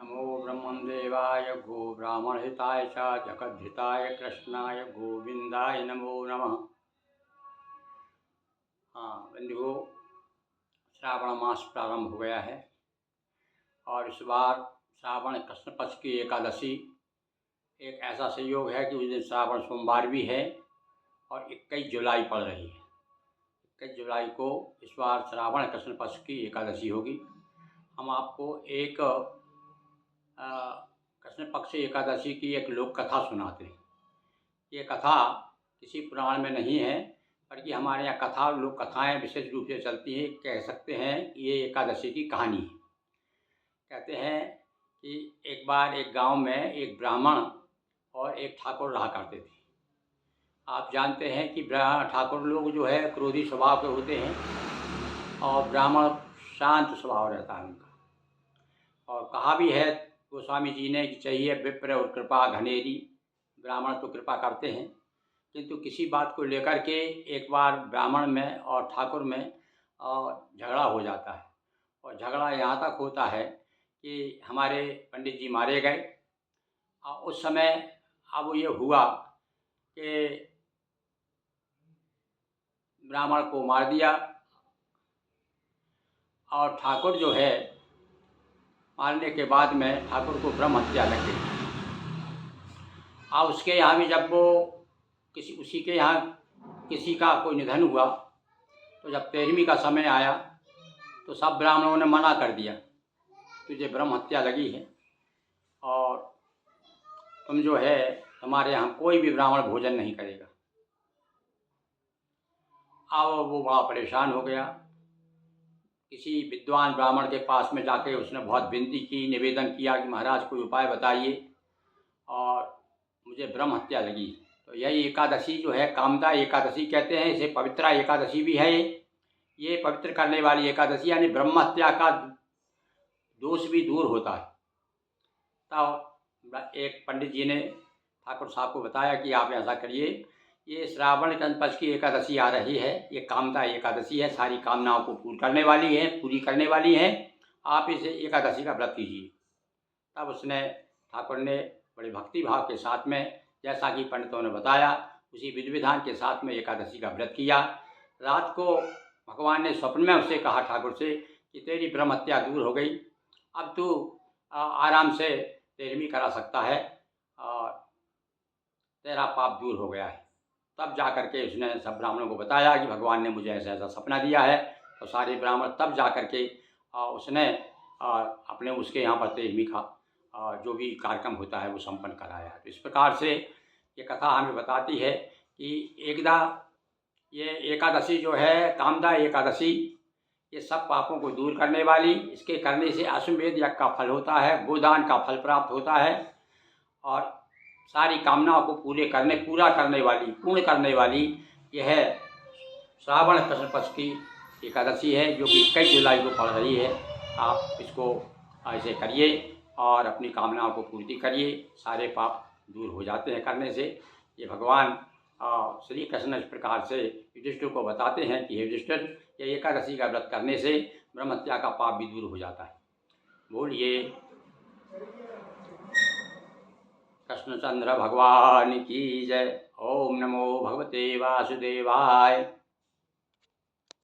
नमो ब्रह्मदेवाय गो ब्राह्मणहिताय च जगद्धिताय कृष्णाय गोविंदाय नमो नमः। हाँ बंधुओं, श्रावण मास प्रारंभ हो गया है और इस बार श्रावण कृष्ण पक्ष की एकादशी एक ऐसा संयोग है कि उस दिन श्रावण सोमवार भी है और 21 जुलाई पड़ रही है। 21 जुलाई को इस बार श्रावण कृष्ण पक्ष की एकादशी होगी। हम आपको एक कृष्ण पक्ष एकादशी की एक लोक कथा सुनाते हैं। ये कथा किसी पुराण में नहीं है, बल्कि हमारे यहाँ कथा और लोक कथाएँ विशेष रूप से चलती हैं। कह सकते हैं ये एकादशी की कहानी है। कहते हैं कि एक बार एक गांव में एक ब्राह्मण और एक ठाकुर रहा करते थे। आप जानते हैं कि ठाकुर लोग जो है क्रोधी स्वभाव के होते हैं और ब्राह्मण शांत स्वभाव रहता है उनका। और कहा भी है गोस्वामी जी ने कि चाहिए विप्र और कृपा घनेरी। ब्राह्मण तो कृपा करते हैं, किंतु किसी बात को लेकर के एक बार ब्राह्मण में और ठाकुर में झगड़ा हो जाता है। और झगड़ा यहाँ तक होता है कि हमारे पंडित जी मारे गए। और उस समय अब ये हुआ कि ब्राह्मण को मार दिया और ठाकुर जो है मारने के बाद में ठाकुर को ब्रह्म हत्या लग गई। अब उसके यहाँ भी जब वो उसी के यहाँ किसी का कोई निधन हुआ तो जब 13वीं का समय आया तो सब ब्राह्मणों ने मना कर दिया, तुझे ब्रह्म हत्या लगी है और तुम जो है हमारे यहाँ कोई भी ब्राह्मण भोजन नहीं करेगा। अब वो बड़ा परेशान हो गया। किसी विद्वान ब्राह्मण के पास में जाके उसने बहुत विनती की, निवेदन किया कि महाराज कोई उपाय बताइए और मुझे ब्रह्म हत्या लगी। तो यही एकादशी जो है कामदा एकादशी कहते हैं, इसे पवित्रा एकादशी भी है। ये पवित्र करने वाली एकादशी यानी ब्रह्म हत्या का दोष भी दूर होता है। तब एक पंडित जी ने ठाकुर साहब को बताया कि आप ऐसा करिए, ये श्रावण कृष्ण पक्ष की एकादशी आ रही है, ये कामदा एकादशी है, सारी कामनाओं को पूरी करने वाली है, आप इसे एकादशी का व्रत कीजिए। तब उसने ठाकुर ने बड़े भक्ति भाव के साथ में, जैसा कि पंडितों ने बताया, उसी विधि विधान के साथ में एकादशी का व्रत किया। रात को भगवान ने स्वप्न में उससे कहा ठाकुर से कि तेरी ब्रह्म हत्या दूर हो गई, अब तू आराम से 13वीं करा सकता है और तेरा पाप दूर हो गया है। तब जा कर के उसने सब ब्राह्मणों को बताया कि भगवान ने मुझे ऐसा ऐसा सपना दिया है। तो सारे ब्राह्मण तब जा कर के उसने अपने उसके यहाँ पर 13वीं का जो भी कार्यक्रम होता है वो संपन्न कराया। तो इस प्रकार से ये कथा हमें बताती है कि एकदा ये एकादशी जो है कामदा एकादशी, ये सब पापों को दूर करने वाली, इसके करने से अश्वमेध यज्ञ का फल होता है, गोदान का फल प्राप्त होता है और सारी कामनाओं को पूरा पूर्ण करने वाली यह श्रावण कृष्ण पक्ष की एकादशी है, जो कि 21 जुलाई को पड़ रही है। आप इसको ऐसे करिए और अपनी कामनाओं को पूर्ति करिए, सारे पाप दूर हो जाते हैं करने से। ये भगवान श्री कृष्ण इस प्रकार से युधिष्ठिर को बताते हैं कि हे युधिष्ठिर, ये एकादशी का व्रत करने से ब्रह्म हत्या का पाप भी दूर हो जाता है। बोलिए कृष्णचंद्र भगवान की जय। ओम नमो भगवते वासुदेवाय।